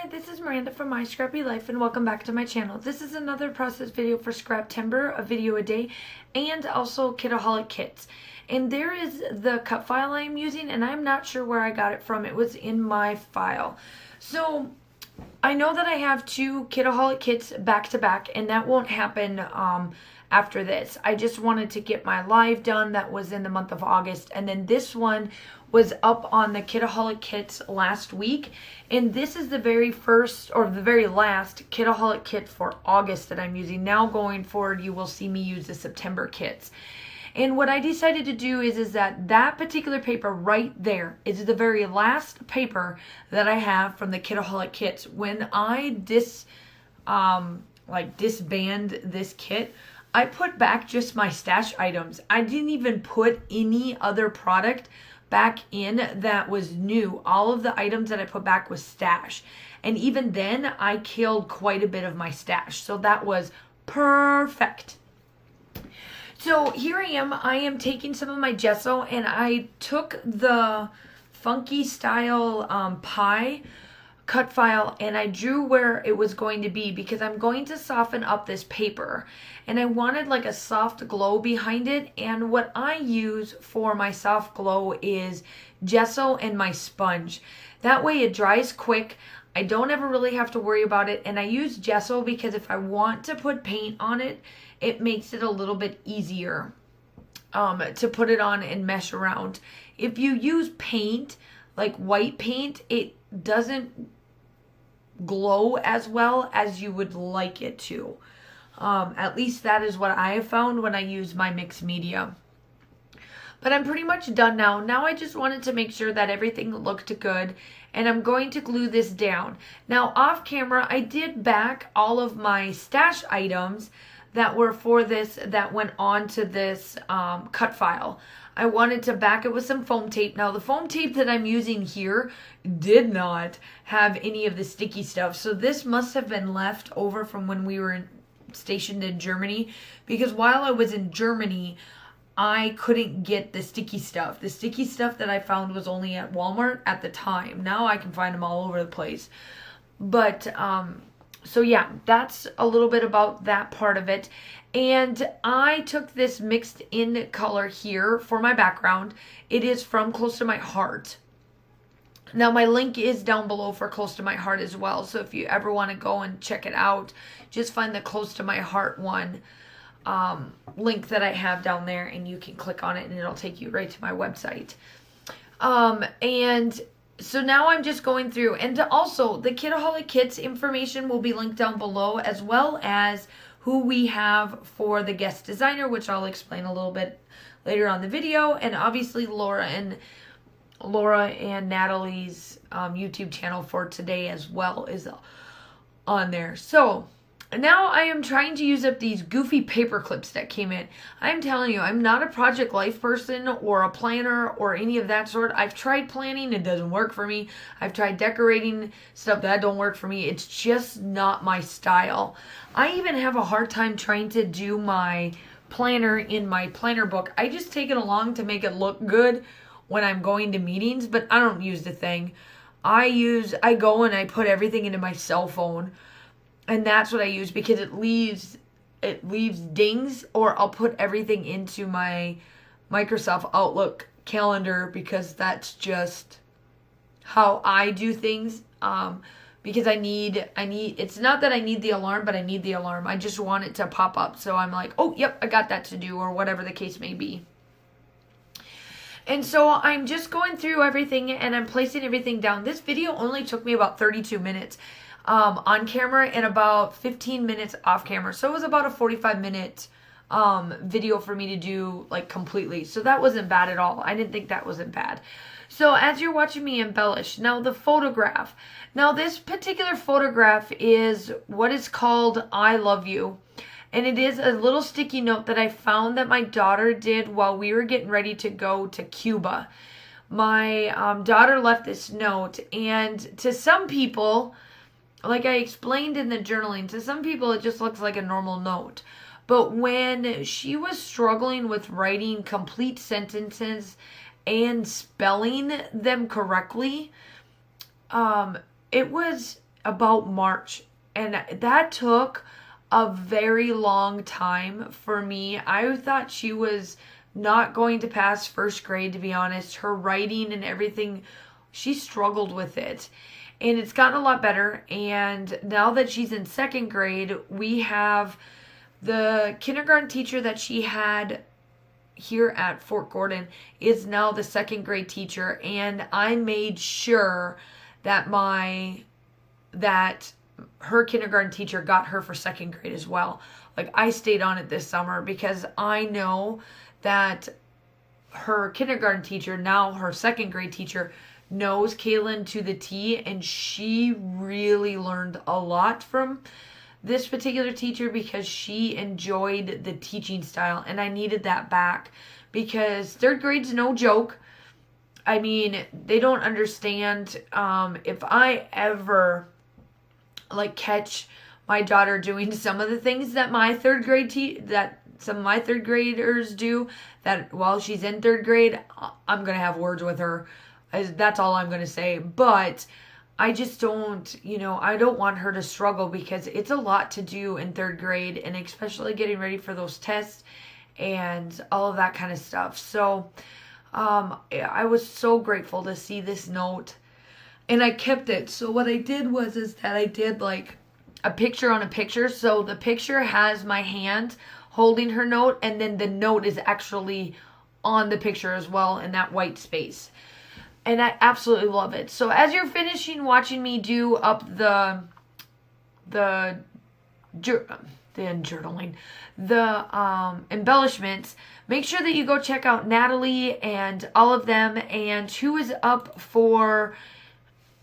Hi, this is Miranda from My Scrappy Life and welcome back to my channel. This is another process video for scrap timber, a video a day, and also Kitaholic Kits. And there is the cut file I am using, and I'm not sure where I got it from. It was in my file. So I know that I have two Kitaholic Kits back to back, and that won't happen after this. I just wanted to get my live done. That was in the month of August, and then this one was up on the Kitaholic Kits last week, and this is the very first or the very last Kitaholic Kit for August that I'm using. Now going forward, you will see me use the September kits. And what I decided to do is that particular paper right there is the very last paper that I have from the Kitaholic Kits. When I disband this kit, I put back just my stash items. I didn't even put any other product back in that was new. All of the items that I put back was stash. And even then, I killed quite a bit of my stash. So that was perfect. So here I am taking some of my gesso, and I took the funky style pie cut file and I drew where it was going to be because I'm going to soften up this paper, and I wanted like a soft glow behind it. And what I use for my soft glow is gesso and my sponge. That way it dries quick. I don't ever really have to worry about it, and I use gesso because if I want to put paint on it, it makes it a little bit easier to put it on and mesh around. If you use paint, like white paint, it doesn't glow as well as you would like it to. At least that is what I have found when I use my mixed media. But I'm pretty much done now. Now I just wanted to make sure that everything looked good, and I'm going to glue this down. Now off camera, I did back all of my stash items that were for this, that went on to this cut file. I wanted to back it with some foam tape. Now the foam tape that I'm using here did not have any of the sticky stuff. So this must have been left over from when we were stationed in Germany, because while I was in Germany, I couldn't get the sticky stuff. The sticky stuff that I found was only at Walmart at the time. Now I can find them all over the place. But so yeah, that's a little bit about that part of it. And I took this mixed in color here for my background. It is from Close to My Heart. Now my link is down below for Close to My Heart as well. So if you ever want to go and check it out, just find the Close to My Heart one link that I have down there, and you can click on it and it'll take you right to my website. And so now I'm just going through, and also the Kitaholic Kits information will be linked down below, as well as who we have for the guest designer, which I'll explain a little bit later on the video. And obviously Laura and Natalie's YouTube channel for today as well is on there. So now I am trying to use up these goofy paper clips that came in. I'm telling you, I'm not a Project Life person or a planner or any of that sort. I've tried planning, it doesn't work for me. I've tried decorating stuff, that don't work for me. It's just not my style. I even have a hard time trying to do my planner in my planner book. I just take it along to make it look good when I'm going to meetings, but I don't use the thing. I go and I put everything into my cell phone. And that's what I use because it leaves dings, or I'll put everything into my Microsoft Outlook calendar because that's just how I do things. Because it's not that I need the alarm, but I need the alarm. I just want it to pop up. So I'm like, oh, yep, I got that to do, or whatever the case may be. And so I'm just going through everything and I'm placing everything down. This video only took me about 32 minutes. On camera and about 15 minutes off camera. So it was about a 45-minute video for me to do like completely. So that wasn't bad at all. I didn't think that wasn't bad. So as you're watching me embellish, now the photograph. Now this particular photograph is what is called I Love You. And it is a little sticky note that I found that my daughter did while we were getting ready to go to Cuba. My daughter left this note, and to some people, like I explained in the journaling, to some people it just looks like a normal note. But when she was struggling with writing complete sentences and spelling them correctly, it was about March. And that took a very long time for me. I thought she was not going to pass first grade, to be honest. Her writing and everything, she struggled with it. And it's gotten a lot better. And now that she's in second grade, we have the kindergarten teacher that she had here at Fort Gordon is now the second grade teacher. And I made sure that her kindergarten teacher got her for second grade as well. Like, I stayed on it this summer because I know that her kindergarten teacher, now her second grade teacher, knows Kaylin to the T, and she really learned a lot from this particular teacher because she enjoyed the teaching style, and I needed that back because third grade's no joke. I mean, they don't understand. If I ever catch my daughter doing some of the things that my third grade some of my third graders do, that while she's in third grade, I'm gonna have words with her. That's all I'm gonna say. But I just don't, I don't want her to struggle because it's a lot to do in third grade, and especially getting ready for those tests and all of that kind of stuff. So I was so grateful to see this note, and I kept it. So what I did is that I did like a picture on a picture. So the picture has my hand holding her note, and then the note is actually on the picture as well in that white space. And I absolutely love it. So as you're finishing watching me do up the journaling, the embellishments, make sure that you go check out Natalie and all of them. And who is up for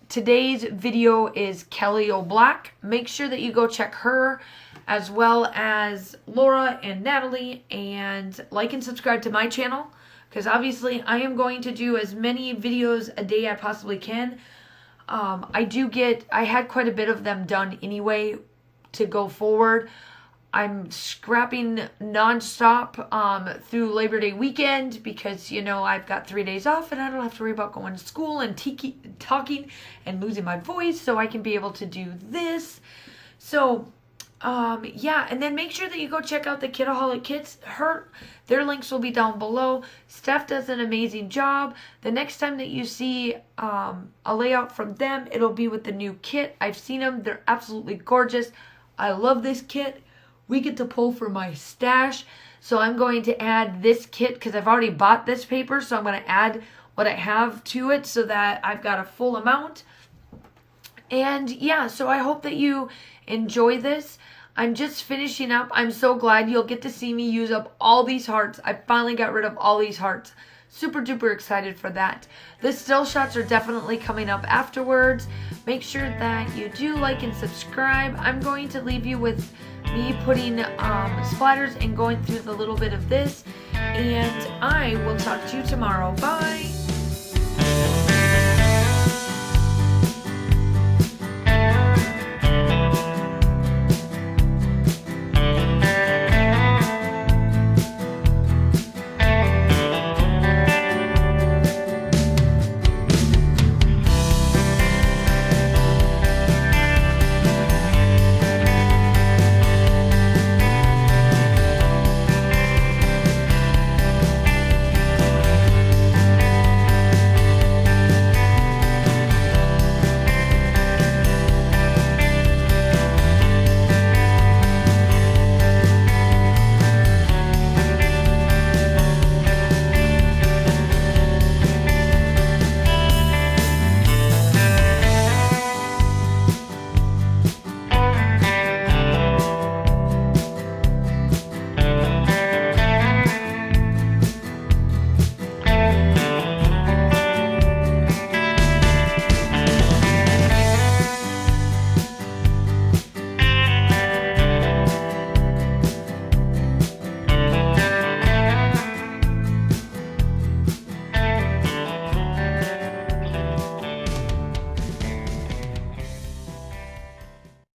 today's video is Kelly O'Black. Make sure that you go check her, as well as Laura and Natalie, and like and subscribe to my channel, because obviously I am going to do as many videos a day I possibly can. I had quite a bit of them done anyway to go forward. I'm scrapping nonstop through Labor Day weekend because, I've got 3 days off and I don't have to worry about going to school and talking and losing my voice, so I can be able to do this. So, yeah, and then make sure that you go check out the Kitaholic Kits. Their links will be down below. Steph does an amazing job. The next time that you see a layout from them, it'll be with the new kit. I've seen them. They're absolutely gorgeous. I love this kit. We get to pull for my stash. So I'm going to add this kit because I've already bought this paper. So I'm going to add what I have to it so that I've got a full amount. And yeah, so I hope that you enjoy this. I'm just finishing up. I'm so glad you'll get to see me use up all these hearts. I finally got rid of all these hearts. Super duper excited for that. The still shots are definitely coming up afterwards. Make sure that you do like and subscribe. I'm going to leave you with me putting splatters and going through the little bit of this. And I will talk to you tomorrow. Bye.